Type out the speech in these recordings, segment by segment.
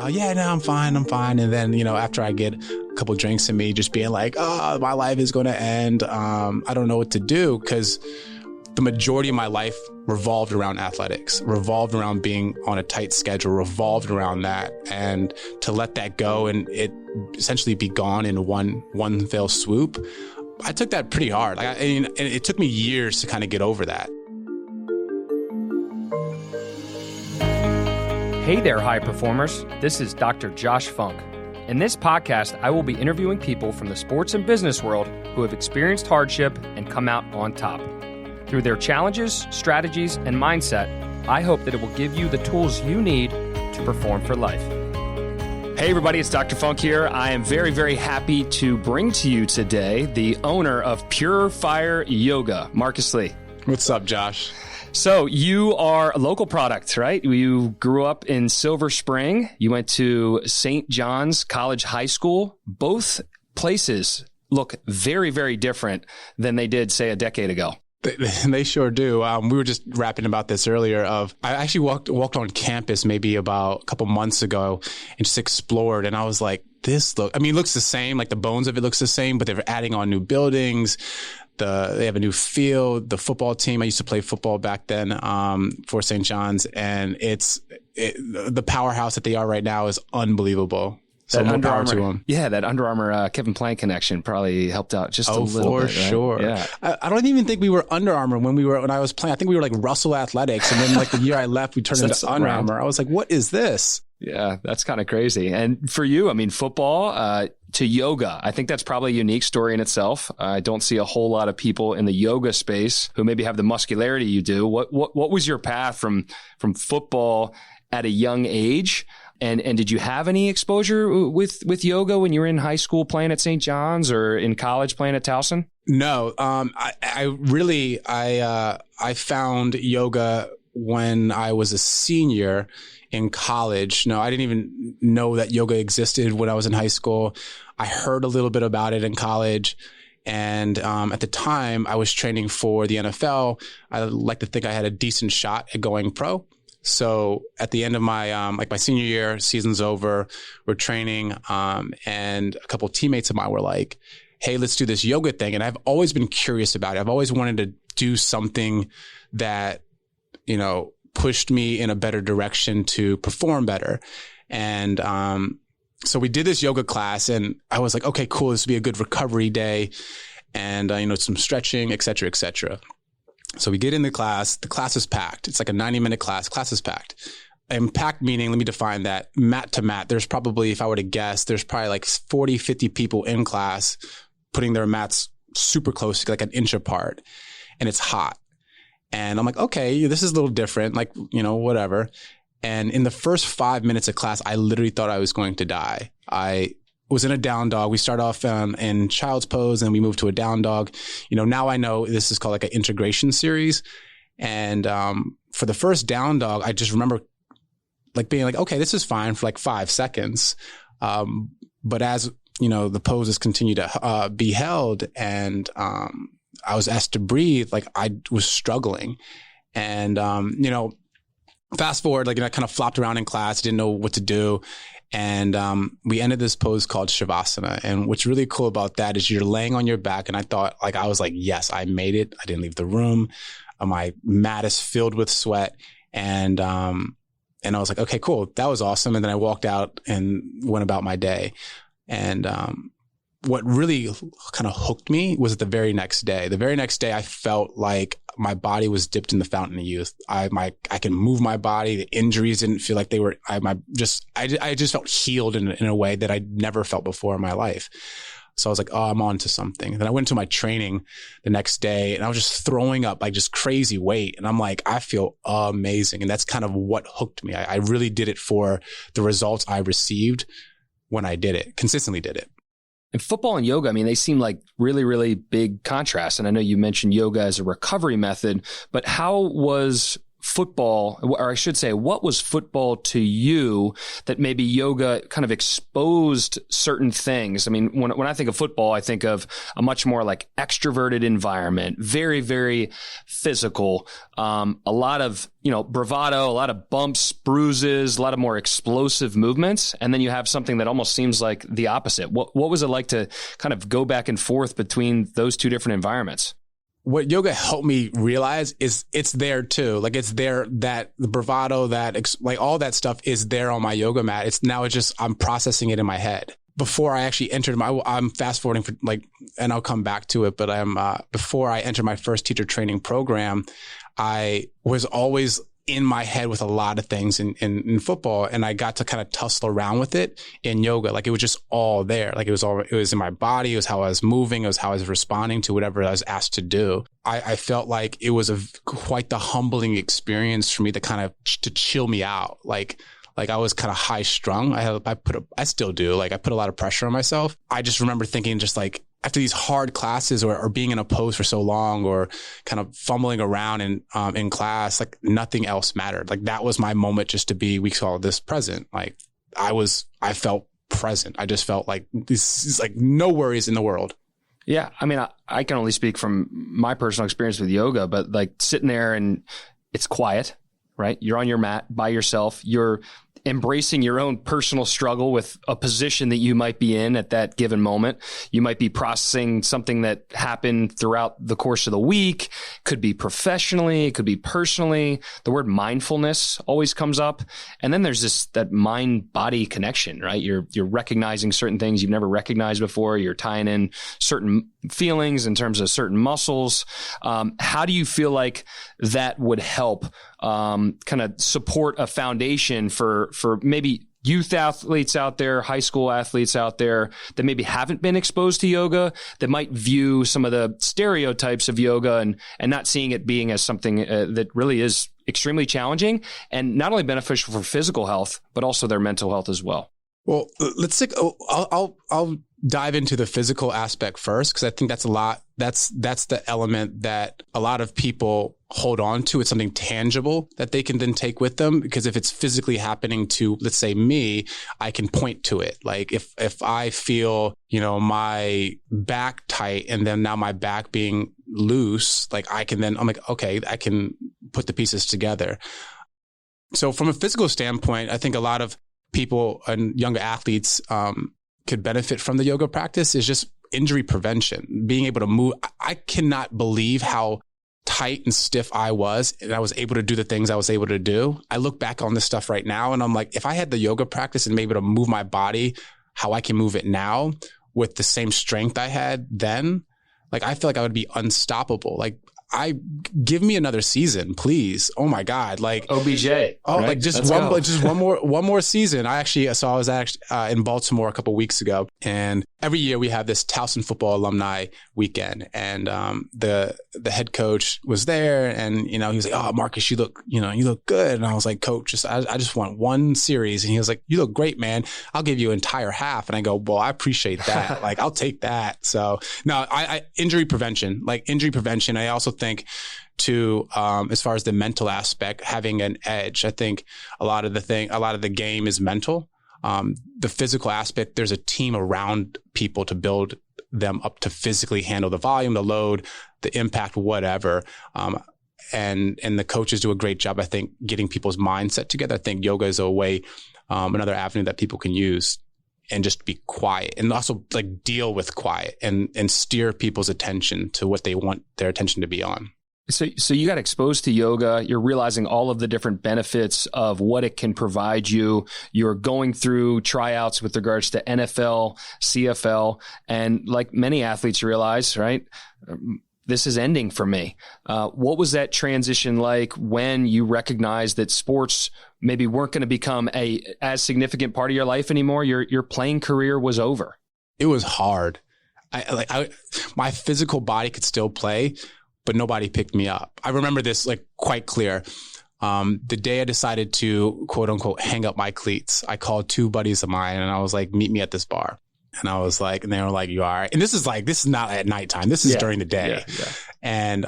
yeah, no, I'm fine. And then, after I get a couple drinks in me, just being like, oh, my life is going to end. I don't know what to do, because the majority of my life revolved around athletics, revolved around being on a tight schedule, revolved around that. And to let that go and it essentially be gone in one fell swoop, I took that pretty hard. And it took me years to kind of get over that. Hey there, high performers. This is Dr. Josh Funk. In this podcast, I will be interviewing people from the sports and business world who have experienced hardship and come out on top. Through their challenges, strategies, and mindset, I hope that it will give you the tools you need to perform for life. Hey everybody, it's Dr. Funk here. I am very, very happy to bring to you today the owner of Pure Fire Yoga, Marcus Lee. What's up, Josh? So you are a local product, right? You grew up in Silver Spring. You went to St. John's College High School. Both places look very, very different than they did, say, a decade ago. They sure do. We were just rapping about this earlier. I actually walked on campus maybe about a couple months ago and just explored. And I was like, it looks the same. Like the bones of it looks the same, but they're adding on new buildings. They have a new field. The football team, I used to play football back then for St. John's, and the powerhouse that they are right now is unbelievable. So more power to them. Yeah, that Under Armour Kevin Plant connection probably helped out just a little bit. Oh, for sure. Right? Yeah. I don't even think we were Under Armour when I was playing. I think we were like Russell Athletics, and then like the year I left, we turned into Under Armour. I was like, what is this? Yeah, that's kind of crazy. And for you, I mean, football to yoga, I think that's probably a unique story in itself. I don't see a whole lot of people in the yoga space who maybe have the muscularity you do. What was your path from football at a young age? And did you have any exposure with yoga when you were in high school playing at St. John's or in college playing at Towson? No, I found yoga when I was a senior in college. No, I didn't even know that yoga existed when I was in high school. I heard a little bit about it in college. And at the time, I was training for the NFL. I like to think I had a decent shot at going pro. So at the end of my my senior year, season's over, we're training, and a couple of teammates of mine were like, hey, let's do this yoga thing. And I've always been curious about it. I've always wanted to do something that, pushed me in a better direction to perform better. And so we did this yoga class, and I was like, okay, cool, this would be a good recovery day, and some stretching, et cetera, et cetera. So we get in the class is packed. It's like a 90-minute class is packed. And packed meaning, let me define that, mat to mat. There's probably, if I were to guess, there's probably like 40, 50 people in class putting their mats super close, like an inch apart, and it's hot. And I'm like, okay, this is a little different, like, whatever. And in the first 5 minutes of class, I literally thought I was going to die. I was in a down dog. We start off in child's pose, and we move to a down dog. Now I know this is called like an integration series. And for the first down dog, I just remember like being like, okay, this is fine for like 5 seconds. But as, the poses continue to be held, and I was asked to breathe, like I was struggling. And, fast forward, like I kind of flopped around in class, didn't know what to do. And we ended this pose called Shavasana. And what's really cool about that is you're laying on your back. And I was like, yes, I made it. I didn't leave the room. My mat is filled with sweat. And I was like, okay, cool. That was awesome. And then I walked out and went about my day. And what really kind of hooked me was the very next day. The very next day, I felt like my body was dipped in the fountain of youth. I can move my body. The injuries didn't feel like they were. I just felt healed in a way that I'd never felt before in my life. So I was like, oh, I'm on to something. And then I went to my training the next day, and I was just throwing up like just crazy weight. And I'm like, I feel amazing. And that's kind of what hooked me. I really did it for the results I received when I did it, consistently did it. And football and yoga, I mean, they seem like really, really big contrasts. And I know you mentioned yoga as a recovery method, but how was football, or I should say, what was football to you that maybe yoga kind of exposed certain things? I mean, when I think of football, I think of a much more like extroverted environment, very, very physical, a lot of, bravado, a lot of bumps, bruises, a lot of more explosive movements. And then you have something that almost seems like the opposite. What was it like to kind of go back and forth between those two different environments? What yoga helped me realize is it's there too. Like it's there, that the bravado, like all that stuff is there on my yoga mat. It's just, I'm processing it in my head. Before I actually entered I'm fast forwarding for and I'll come back to it, but before I entered my first teacher training program, I was always in my head with a lot of things in football, and I got to kind of tussle around with it in yoga. Like it was just all there. Like it was in my body. It was how I was moving. It was how I was responding to whatever I was asked to do. I felt like it was quite the humbling experience for me to kind of to chill me out. Like I was kind of high strung. I still do. Like I put a lot of pressure on myself. I just remember thinking just like, after these hard classes or being in a pose for so long or kind of fumbling around in class, like nothing else mattered. Like that was my moment just to be, we call this present. Like I felt present. I just felt like this is like no worries in the world. Yeah. I mean, I can only speak from my personal experience with yoga, but like sitting there and it's quiet, right? You're on your mat by yourself. You're embracing your own personal struggle with a position that you might be in at that given moment. You might be processing something that happened throughout the course of the week. Could be professionally, it could be personally. The word mindfulness always comes up. And then there's that mind-body connection, right? You're recognizing certain things you've never recognized before. You're tying in certain feelings in terms of certain muscles. How do you feel like that would help kind of support a foundation for maybe youth athletes out there, high school athletes out there that maybe haven't been exposed to yoga, that might view some of the stereotypes of yoga and not seeing it being as something that really is extremely challenging and not only beneficial for physical health, but also their mental health as well? Well, I'll dive into the physical aspect first, because I think that's a lot. That's the element that a lot of people hold on to. It's something tangible that they can then take with them, because if it's physically happening to, let's say me, I can point to it. Like if I feel, my back tight and then now my back being loose, like I'm like, okay, I can put the pieces together. So from a physical standpoint, I think a lot of people and younger athletes could benefit from the yoga practice is just injury prevention, being able to move. I cannot believe how tight and stiff I was, and I was able to do the things I was able to do. I look back on this stuff right now and I'm like, if I had the yoga practice and maybe able to move my body how I can move it now with the same strength I had then, like I feel like I would be unstoppable. Like give me another season, please. Oh my God. Like OBJ. Oh, right? like just one more season. I was actually in Baltimore a couple of weeks ago, and every year we have this Towson football alumni weekend, and the head coach was there, and he was like, "Oh, Marcus, you look good." And I was like, "Coach, I just want one series." And he was like, "You look great, man. I'll give you an entire half." And I go, "Well, I appreciate that. Like, I'll take that." So no, injury prevention. I also think to as far as the mental aspect, having an edge. I think a lot of the game is mental. The physical aspect, there's a team around people to build them up to physically handle the volume, the load, the impact, whatever. And the coaches do a great job, I think, getting people's mindset together. I think yoga is a way, another avenue that people can use and just be quiet, and also like deal with quiet and steer people's attention to what they want their attention to be on. So you got exposed to yoga. You're realizing all of the different benefits of what it can provide you. You're going through tryouts with regards to NFL, CFL, and like many athletes realize, right? This is ending for me. What was that transition like when you recognized that sports maybe weren't going to become as significant part of your life anymore? Your playing career was over. It was hard. My physical body could still play, but nobody picked me up. I remember this like quite clear. The day I decided to quote unquote hang up my cleats, I called two buddies of mine and I was like, meet me at this bar. And I was like, and they were like, you all right? And this is not at nighttime. This is during the day. Yeah. And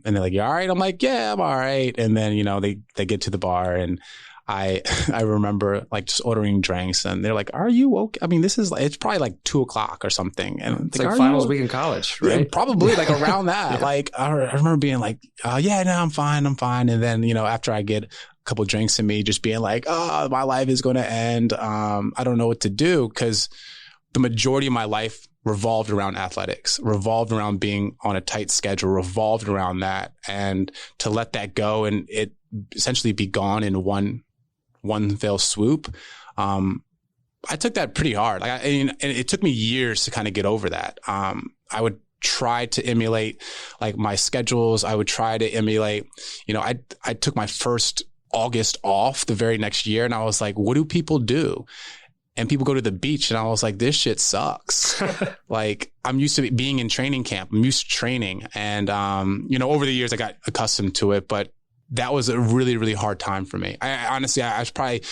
they're like, you all right? I'm like, yeah, I'm all right. And then, they get to the bar, and I remember like just ordering drinks, and they're like, are you okay? I mean, it's probably like 2:00 or something. And it's like finals week in college, right? Yeah, probably like around that. Yeah. Like, I remember being like, yeah, no, I'm fine. And then, after I get a couple drinks in me, just being like, oh, my life is going to end. I don't know what to do, because the majority of my life revolved around athletics, revolved around being on a tight schedule, revolved around that. And to let that go and it essentially be gone in one fell swoop. I took that pretty hard. And it took me years to kind of get over that. I would try to emulate like my schedules. I would try to emulate, I took my first August off the very next year, and I was like, what do people do? And people go to the beach, and I was like, this shit sucks. Like, I'm used to being in training camp. I'm used to training. And, over the years I got accustomed to it, but that was a really, really hard time for me. I honestly was probably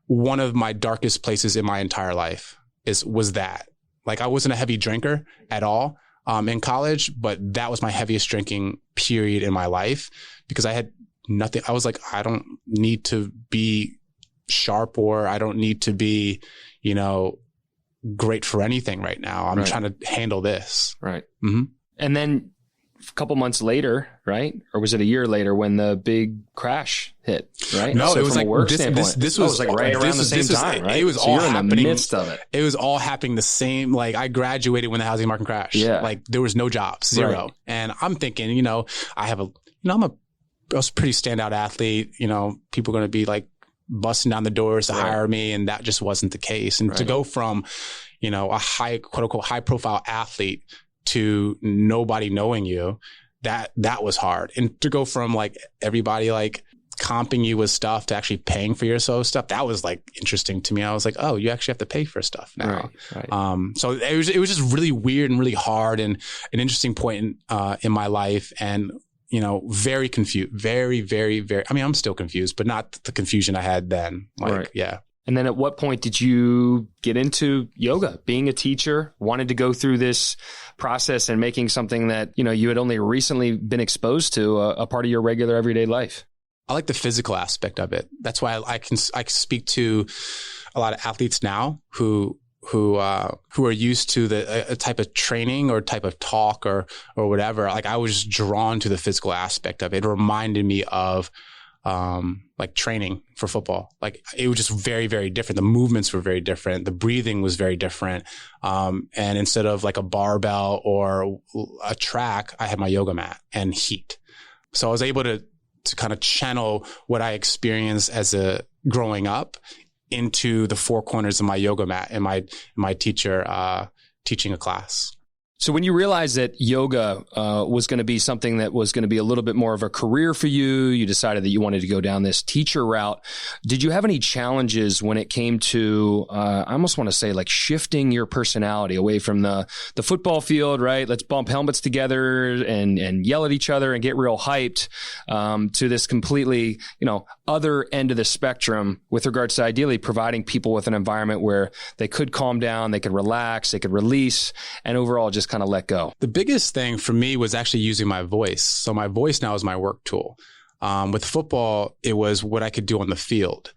one of my darkest places in my entire life was that. Like, I wasn't a heavy drinker at all, in college, but that was my heaviest drinking period in my life, because I had nothing. I was like, I don't need to be sharp, or I don't need to be, great for anything right now. I'm trying to handle this. Right. Mm-hmm. And then a couple months later, right? Or was it a year later when the big crash hit, right? No, so it was like this was like right around the same time, right? It was all happening in the midst of it. It was all happening the same. Like, I graduated when the housing market crashed. Yeah. Like, there was no jobs, zero. Right. And I'm thinking, I was a pretty standout athlete. People are going to be like busting down the doors to hire me. And that just wasn't the case. And to go from, a high, quote unquote, high profile athlete to nobody knowing you, that was hard. And to go from like everybody like comping you with stuff to actually paying for your stuff, that was like interesting to me. I was like, oh, you actually have to pay for stuff now. Right. So it was just really weird and really hard, and an interesting point in my life. And very confused, very, very, very, I mean, I'm still confused, but not the confusion I had then. Yeah. And then at what point did you get into yoga, being a teacher, wanted to go through this process and making something that, you had only recently been exposed to a part of your regular everyday life? I like the physical aspect of it. That's why I can speak to a lot of athletes now who are used to a type of training or type of talk or whatever. Like, I was just drawn to the physical aspect of it. It reminded me of like training for football. Like, it was just very, very different. The movements were very different. The breathing was very different. And instead of like a barbell or a track, I had my yoga mat and heat. So I was able to kind of channel what I experienced as growing up into the four corners of my yoga mat and my teacher teaching a class. So when you realized that yoga was going to be something that was going to be a little bit more of a career for you, you decided that you wanted to go down this teacher route. Did you have any challenges when it came to, I almost want to say, like shifting your personality away from the football field, right? Let's bump helmets together and yell at each other and get real hyped, to this completely, other end of the spectrum with regards to ideally providing people with an environment where they could calm down, they could relax, they could release, and overall just kind of let go. The biggest thing for me was actually using my voice. So my voice now is my work tool. With football, it was what I could do on the field.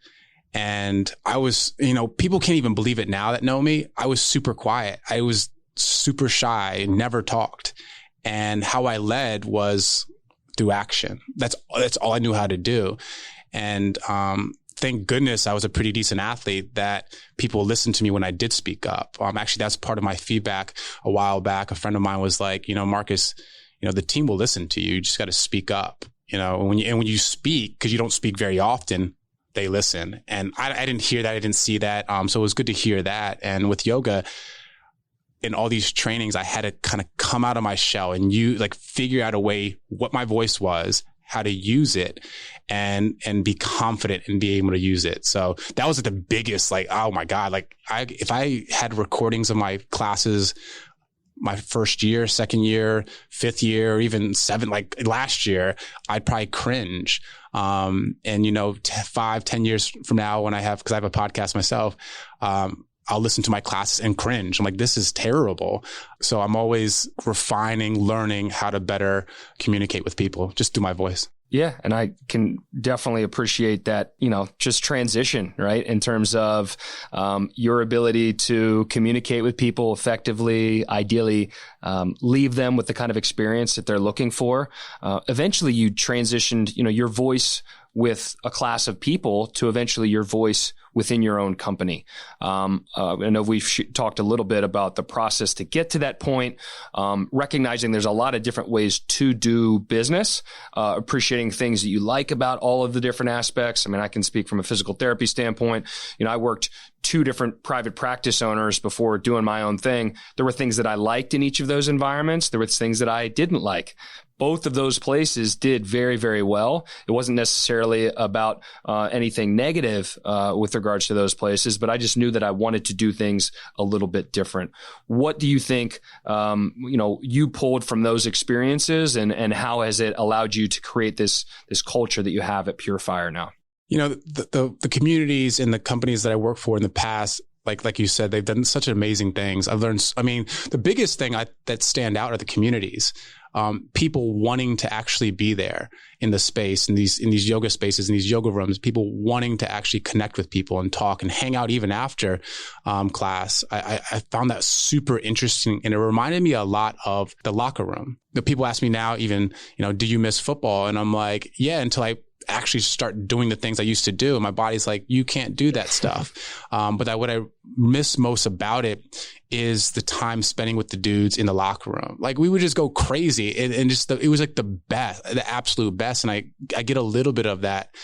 And I was, people can't even believe it now that know me. I was super quiet. I was super shy, never talked. And how I led was through action. That's all I knew how to do. And, thank goodness I was a pretty decent athlete that people listened to me when I did speak up. Actually, that's part of my feedback a while back. A friend of mine was like, Marcus, the team will listen to you. You just got to speak up, and when you speak, because you don't speak very often, they listen. And I didn't hear that. I didn't see that. So it was good to hear that. And with yoga, in all these trainings, I had to kind of come out of my shell and figure out a way what my voice was, how to use it, and be confident in being able to use it. So that was the biggest, oh my God, if I had recordings of my classes, my first year, second year, fifth year, or even last year, I'd probably cringe. And 5-10 years from now, because I have a podcast myself, I'll listen to my classes and cringe. I'm like, this is terrible. So I'm always refining, learning how to better communicate with people just through my voice. Yeah. And I can definitely appreciate that, just transition, right? In terms of your ability to communicate with people effectively, ideally leave them with the kind of experience that they're looking for. Eventually you transitioned, your voice with a class of people to eventually your voice within your own company. I know we've talked a little bit about the process to get to that point, recognizing there's a lot of different ways to do business, appreciating things that you like about all of the different aspects. I mean, I can speak from a physical therapy standpoint. I worked 2 different private practice owners before doing my own thing. There were things that I liked in each of those environments. There were things that I didn't like. Both of those places did very, very well. It wasn't necessarily about anything negative with regards to those places, but I just knew that I wanted to do things a little bit different. What do you think, you pulled from those experiences, and how has it allowed you to create this culture that you have at Pure Fire now? The communities and the companies that I worked for in the past, like you said, they've done such amazing things. I've learned, the biggest thing that stand out are the communities. People wanting to actually be there in the space, in these yoga spaces, in these yoga rooms, people wanting to actually connect with people and talk and hang out even after class. I found that super interesting, and it reminded me a lot of the locker room. The people ask me now, even, do you miss football? And I'm like, yeah, until I actually start doing the things I used to do. My body's like, you can't do that stuff. But what I miss most about it is the time spending with the dudes in the locker room. Like, we would just go crazy, and just it was like the best, the absolute best. And I get a little bit of that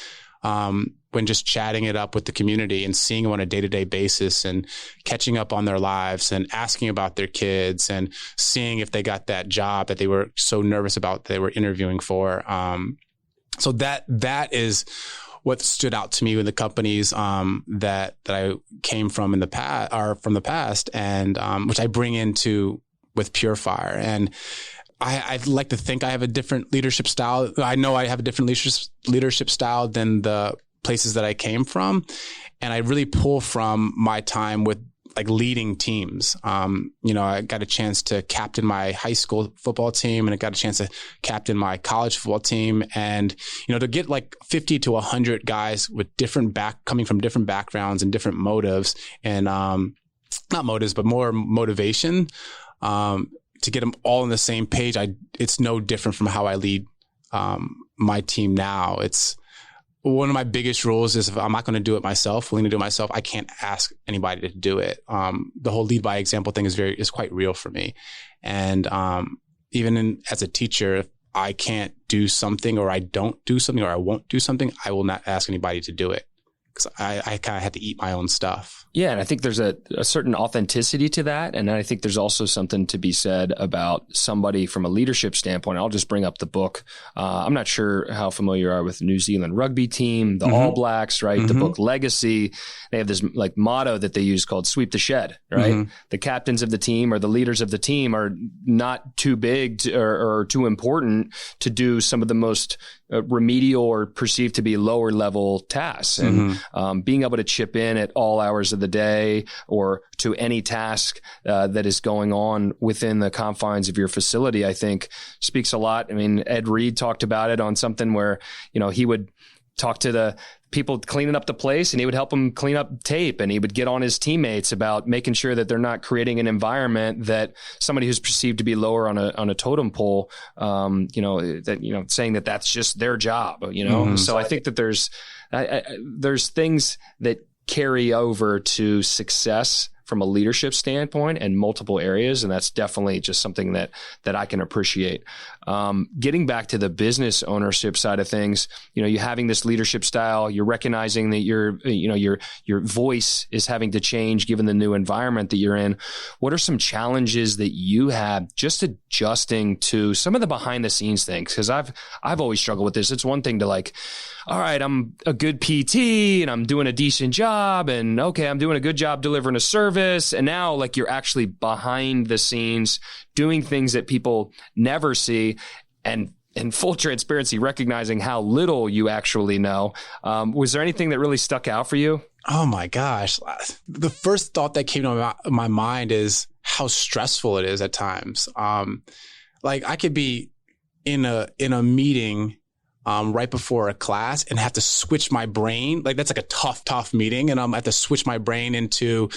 when just chatting it up with the community and seeing them on a day-to-day basis and catching up on their lives and asking about their kids and seeing if they got that job that they were so nervous about they were interviewing for. So that is what stood out to me with the companies that I came from in the past, or from the past, and which I bring into with Pure Fire. And I'd like to think I have a different leadership style. I know I have a different leadership style than the places that I came from, and I really pull from my time with like leading teams. I got a chance to captain my high school football team, and I got a chance to captain my college football team. And, to get like 50 to 100 guys with coming from different backgrounds and different motives, and not motives, but more motivation, to get them all on the same page. It's no different from how I lead my team now. It's one of my biggest rules is, if I'm not going to do it myself, willing to do it myself, I can't ask anybody to do it. The whole lead by example thing is quite real for me. And even as a teacher, if I can't do something, or I don't do something, or I won't do something, I will not ask anybody to do it, because I kind of had to eat my own stuff. Yeah. And I think there's a certain authenticity to that. And I think there's also something to be said about somebody from a leadership standpoint. I'll just bring up the book. I'm not sure how familiar you are with the New Zealand rugby team, the All Blacks, right? The book Legacy. They have this like motto that they use called sweep the shed, right? The captains of the team, or the leaders of the team, are not too big or too important to do some of the most remedial or perceived to be lower level tasks. And being able to chip in at all hours of the day, or to any task that is going on within the confines of your facility, I think speaks a lot. I mean, Ed Reed talked about it on something where, he would talk to the people cleaning up the place, and he would help them clean up tape, and he would get on his teammates about making sure that they're not creating an environment that somebody who's perceived to be lower on a totem pole, saying that that's just their job, So I think that there's things that carry over to success from a leadership standpoint in multiple areas. And that's definitely just something that I can appreciate. Getting back to the business ownership side of things, you having this leadership style, you're recognizing that your voice is having to change given the new environment that you're in. What are some challenges that you have just adjusting to some of the behind the scenes things? Cause I've always struggled with this. It's one thing to like, all right, I'm a good PT and I'm doing a decent job, and okay, I'm doing a good job delivering a service. And now like you're actually behind the scenes doing things that people never see, and in full transparency, recognizing how little you actually know. Was there anything that really stuck out for you? Oh my gosh. The first thought that came to my mind is how stressful it is at times. Like I could be in a meeting right before a class and have to switch my brain. Like that's like a tough meeting. And I have to switch my brain into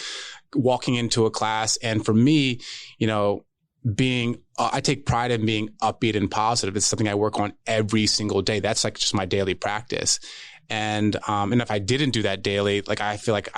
walking into a class. And for me, I take pride in being upbeat and positive. It's something I work on every single day. That's like just my daily practice. And if I didn't do that daily, like I feel like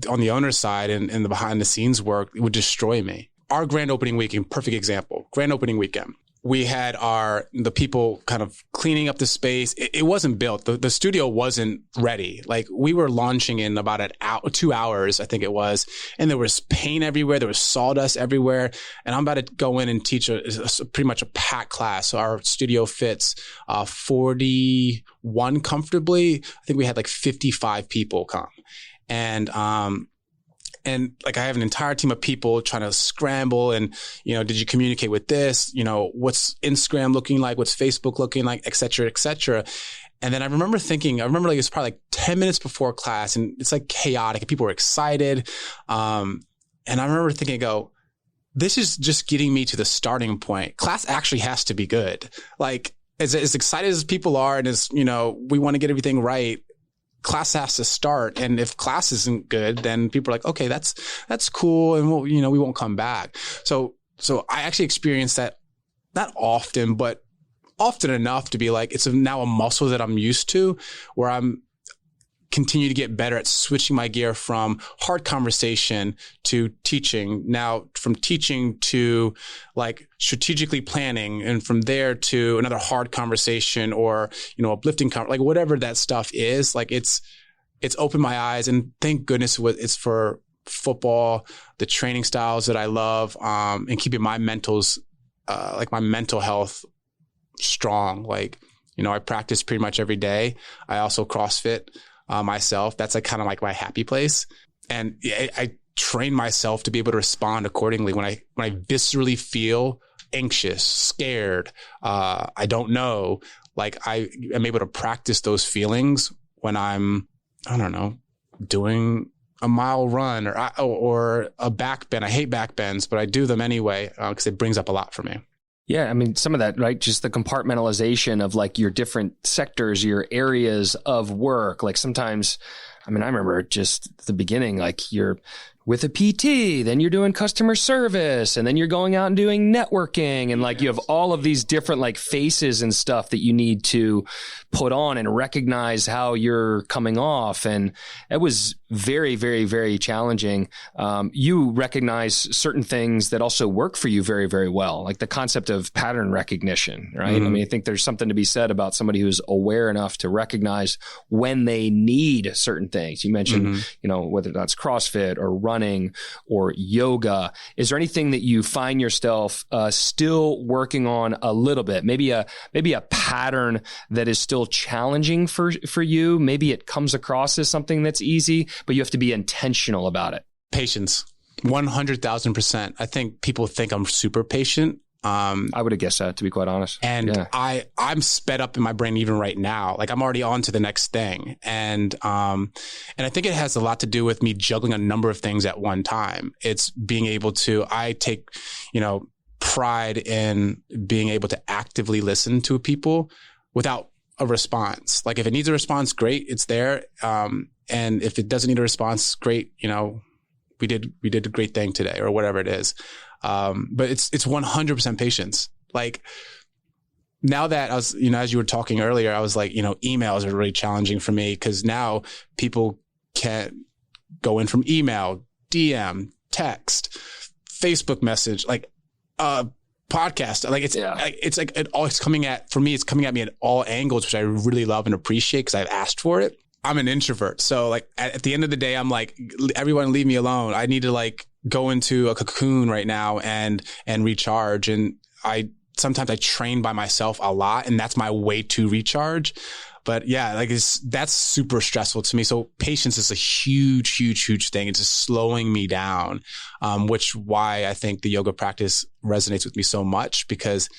on the owner's side and the behind the scenes work, it would destroy me. Our grand opening weekend, perfect example, grand opening weekend. We had the people kind of cleaning up the space. It wasn't built. The studio wasn't ready. Like we were launching in about 2 hours, I think it was. And there was paint everywhere. There was sawdust everywhere. And I'm about to go in and teach pretty much a packed class. So our studio fits 41 comfortably. I think we had like 55 people come. And like I have an entire team of people trying to scramble and, did you communicate with this? What's Instagram looking like? What's Facebook looking like? Et cetera, et cetera. And then I remember like it's probably like 10 minutes before class and it's like chaotic and people were excited. And I remember thinking, this is just getting me to the starting point. Class actually has to be good. Like as excited as people are and as, we want to get everything right. Class has to start. And if class isn't good, then people are like, okay, that's cool. And we won't come back. So I actually experienced that not often, but often enough to be like, it's now a muscle that I'm used to where I'm continue to get better at switching my gear from hard conversation to teaching. Now from teaching to like strategically planning and from there to another hard conversation or, uplifting, like whatever that stuff is, like it's opened my eyes and thank goodness it's for football, the training styles that I love, and keeping my my mental health strong. Like, I practice pretty much every day. I also CrossFit myself. That's like kind of like my happy place. And I train myself to be able to respond accordingly when I viscerally feel anxious, scared, I don't know, like I am able to practice those feelings when I'm, I don't know, doing a mile run or a back bend. I hate back bends, but I do them anyway because it brings up a lot for me. Yeah. I mean, some of that, right? Just the compartmentalization of like your different sectors, your areas of work. Like sometimes, I remember just the beginning, like you're with a PT, then you're doing customer service, and then you're going out and doing networking. And like you have all of these different like faces and stuff that you need to put on and recognize how you're coming off. And it was very, very, very challenging. You recognize certain things that also work for you very, very well, like the concept of pattern recognition, right? Mm-hmm. I think there's something to be said about somebody who's aware enough to recognize when they need certain things. You mentioned, whether that's CrossFit or running or yoga. Is there anything that you find yourself still working on a little bit? Maybe a pattern that is still challenging for you. Maybe it comes across as something that's easy, but you have to be intentional about it. Patience, 100,000%. I think people think I'm super patient. I would have guessed that, to be quite honest. And I'm sped up in my brain even right now. Like I'm already on to the next thing. And I think it has a lot to do with me juggling a number of things at one time. It's being able to, I take, pride in being able to actively listen to people without a response. Like if it needs a response, great, it's there. And if it doesn't need a response, great, we did a great thing today or whatever it is. But it's 100% patience. Like now that I was, as you were talking earlier, I was like, emails are really challenging for me because now people can go in from email, DM, text, Facebook message, like, podcast. Like it's coming at me at all angles, which I really love and appreciate because I've asked for it. I'm an introvert. So like at the end of the day, I'm like, everyone leave me alone. I need to like go into a cocoon right now and recharge. And sometimes I train by myself a lot and that's my way to recharge. But yeah, like that's super stressful to me. So patience is a huge, huge, huge thing. It's just slowing me down, which why I think the yoga practice resonates with me so much because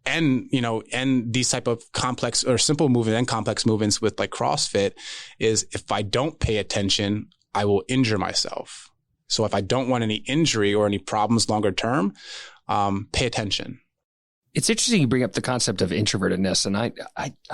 and these type of complex or simple movement and complex movements with like CrossFit is if I don't pay attention, I will injure myself. So if I don't want any injury or any problems longer term, pay attention. It's interesting you bring up the concept of introvertedness, and I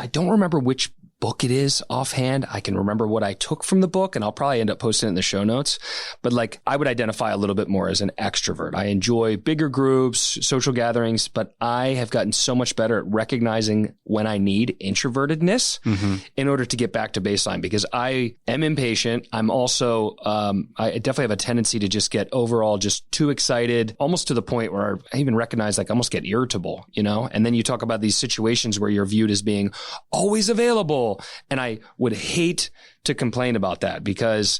don't remember which book it is offhand. I can remember what I took from the book, and I'll probably end up posting it in the show notes. But like, I would identify a little bit more as an extrovert. I enjoy bigger groups, social gatherings, but I have gotten so much better at recognizing when I need introvertedness in order to get back to baseline, because I am impatient. I'm also, I definitely have a tendency to just get overall just too excited, almost to the point where I even recognize like I almost get irritable, and then you talk about these situations where you're viewed as being always available. And I would hate to complain about that because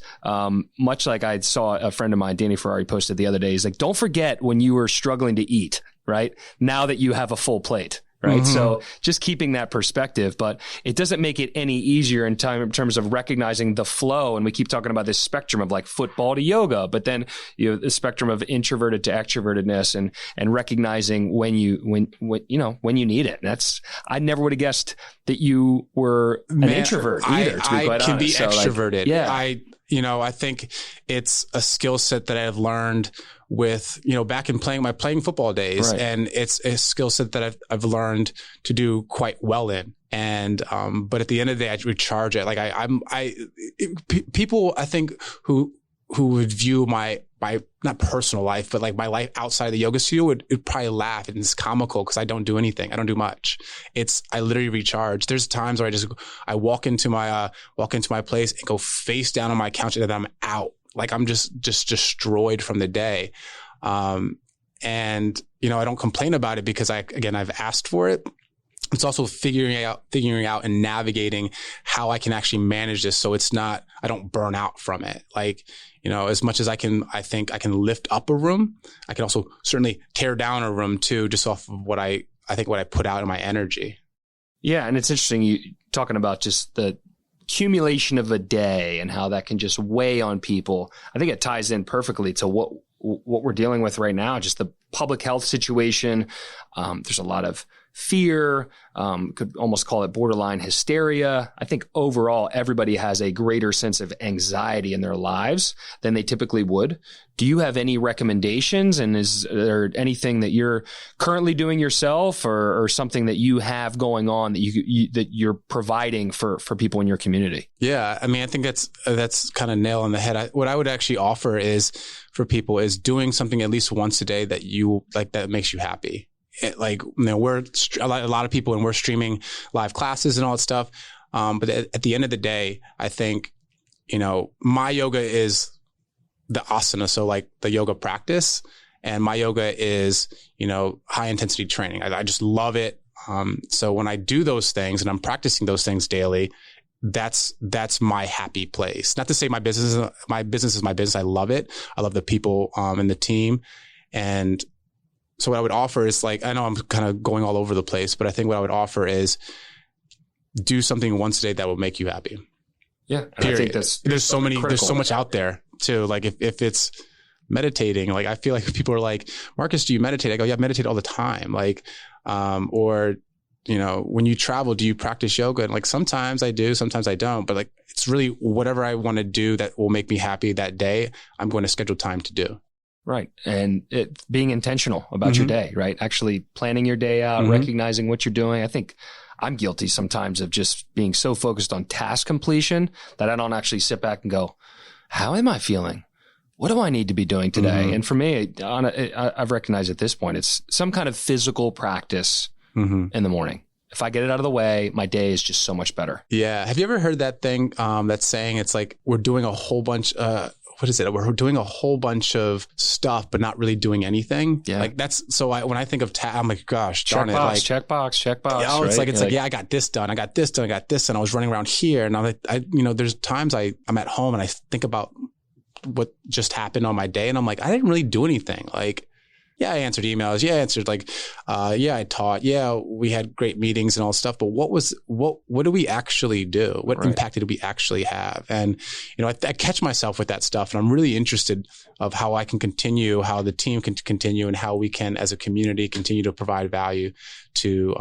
much like I saw a friend of mine, Danny Ferrari, posted the other day, he's like, don't forget when you were struggling to eat, right? Now that you have a full plate. Right. So just keeping that perspective, but it doesn't make it any easier in terms of recognizing the flow. And we keep talking about this spectrum of like football to yoga, but then the spectrum of introverted to extrovertedness and recognizing when you need it. And I never would have guessed that you were an introvert either, to be quite honest. I can be extroverted. Yeah. I think it's a skill set that I've learned with, back in my playing football days. Right. And it's a skill set that I've learned to do quite well in. And, but at the end of the day, I recharge it. Like people, I think who would view my not personal life, but like my life outside of the yoga studio would probably laugh, and it's comical because I don't do anything. I don't do much. I literally recharge. There's times where I walk into my place and go face down on my couch, and then I'm out. Like I'm just destroyed from the day. And I don't complain about it because I've asked for it. It's also figuring out and navigating how I can actually manage this. So I don't burn out from it. Like, as much as I think I can lift up a room, I can also certainly tear down a room too, just off of what I put out in my energy. Yeah. And it's interesting you talking about just the accumulation of a day and how that can just weigh on people. I think it ties in perfectly to what we're dealing with right now, just the public health situation. There's a lot of fear, could almost call it borderline hysteria. I think overall, everybody has a greater sense of anxiety in their lives than they typically would. Do you have any recommendations? And is there anything that you're currently doing yourself or something that you have going on that you're providing for people in your community? Yeah. I mean, I think that's kind of nail on the head. What I would actually offer for people is doing something at least once a day that you like, that makes you happy. We're a lot of people and we're streaming live classes and all that stuff. But at the end of the day, I think, my yoga is the asana. So like the yoga practice, and my yoga is, high intensity training. I just love it. So when I do those things and I'm practicing those things daily, that's my happy place. Not to say my business is my business. I love it. I love the people, and the team. And so what I would offer is I know I'm kind of going all over the place, but I think what I would offer is do something once a day that will make you happy. Yeah. And I think there's so much out there too. Like if it's meditating, like I feel like people are like, Marcus, do you meditate? I go, yeah, I meditate all the time. When you travel, do you practice yoga? And like, sometimes I do, sometimes I don't, but it's really whatever I want to do that will make me happy that day, I'm going to schedule time to do. Right. And being intentional about your day, right? Actually planning your day out, recognizing what you're doing. I think I'm guilty sometimes of just being so focused on task completion that I don't actually sit back and go, how am I feeling? What do I need to be doing today? And for me, I've recognized at this point, it's some kind of physical practice in the morning. If I get it out of the way, my day is just so much better. Yeah. Have you ever heard that thing that's saying it's like we're doing a whole bunch what is it? We're doing a whole bunch of stuff, but not really doing anything. Yeah. Like when I think of I'm like, gosh, darn it. Checkbox. Yeah, right? I got this done. I got this done. And I was running around here. And I'm like, there's times I'm at home and I think about what just happened on my day. And I'm like, I didn't really do anything. Like, Yeah, I answered emails. Yeah, I answered yeah, I taught. Yeah, we had great meetings and all stuff. But what do we actually do? What impact did we actually have? And, I catch myself with that stuff, and I'm really interested of how I can continue, how the team can continue, and how we can, as a community, continue to provide value to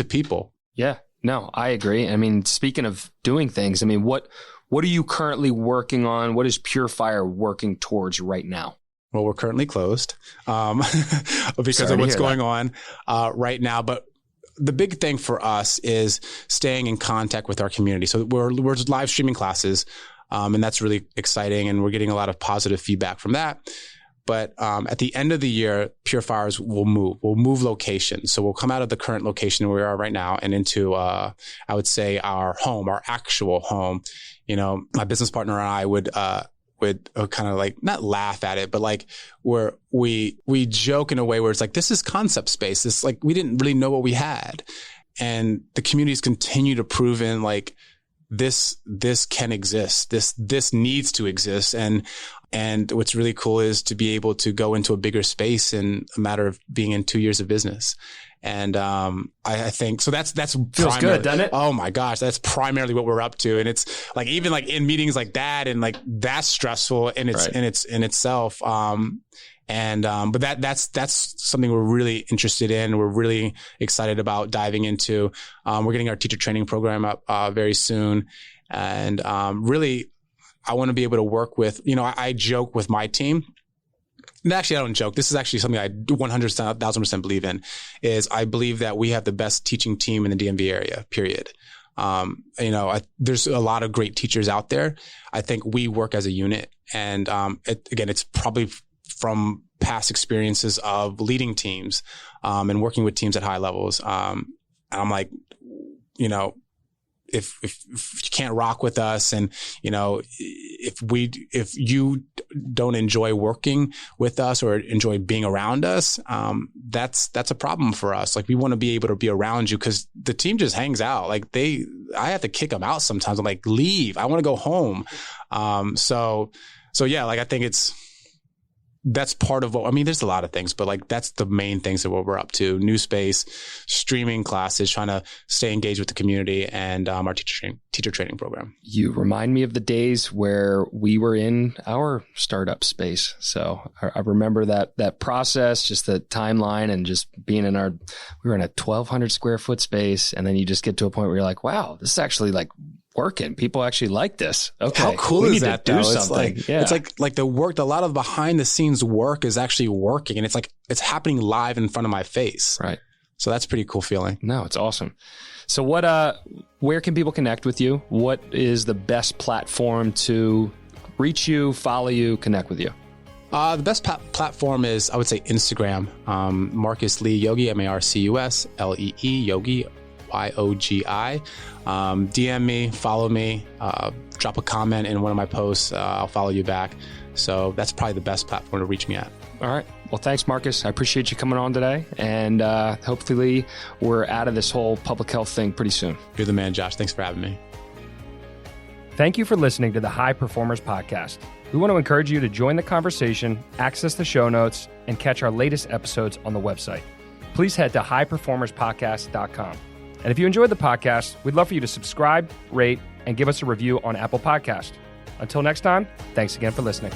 people. Yeah, no, I agree. I mean, speaking of doing things, I mean, what are you currently working on? What is Pure Fire working towards right now? Well, we're currently closed because of what's going on right now. But the big thing for us is staying in contact with our community. So we're live streaming classes, and that's really exciting. And we're getting a lot of positive feedback from that. But at the end of the year, Pure Fires will move. We'll move locations. So we'll come out of the current location where we are right now and into, I would say, our home, our actual home. My business partner and I would kind of like not laugh at it, but like where we joke in a way where it's like, this is concept space. This like, we didn't really know what we had. And the communities continue to prove in like, this can exist. This needs to exist. And what's really cool is to be able to go into a bigger space in a matter of being in 2 years of business. And I think so. That's feels good, doesn't it? Oh my gosh, that's primarily what we're up to. And it's like even like in meetings like that, and like that's stressful in itself. But that's something we're really interested in. We're really excited about diving into. We're getting our teacher training program up very soon, and really, I want to be able to work with. I joke with my team. And actually, I don't joke. This is actually something I 1,000% believe in. Is I believe that we have the best teaching team in the DMV area. Period. There's a lot of great teachers out there. I think we work as a unit, and it's probably from past experiences of leading teams and working with teams at high levels. And I'm like, if you can't rock with us, and if you don't enjoy working with us or enjoy being around us, that's a problem for us. Like, we want to be able to be around you, because the team just hangs out. Like I have to kick them out sometimes. I'm like, leave. I want to go home. So yeah, like I think that's part of there's a lot of things, but like that's the main things that what we're up to. New space, streaming classes, trying to stay engaged with the community, and our teacher training program. You remind me of the days where we were in our startup space. So I remember that process, just the timeline, and just being we were in a 1,200 square foot space. And then you just get to a point where you're like, wow, this is actually like working. People actually like this. Okay. How cool is that? Do something. It's like the work, a lot of behind the scenes work is actually working, and it's happening live in front of my face. Right. So that's a pretty cool feeling. No, it's awesome. So where can people connect with you? What is the best platform to reach you, follow you, connect with you? The best platform is, I would say, Instagram. Marcus Lee Yogi, Marcus Lee Yogi, YOGI. DM me, follow me, drop a comment in one of my posts. I'll follow you back. So that's probably the best platform to reach me at. All right. Well, thanks, Marcus. I appreciate you coming on today. And hopefully we're out of this whole public health thing pretty soon. You're the man, Josh. Thanks for having me. Thank you for listening to the High Performers Podcast. We want to encourage you to join the conversation, access the show notes, and catch our latest episodes on the website. Please head to highperformerspodcast.com. And if you enjoyed the podcast, we'd love for you to subscribe, rate, and give us a review on Apple Podcasts. Until next time, thanks again for listening.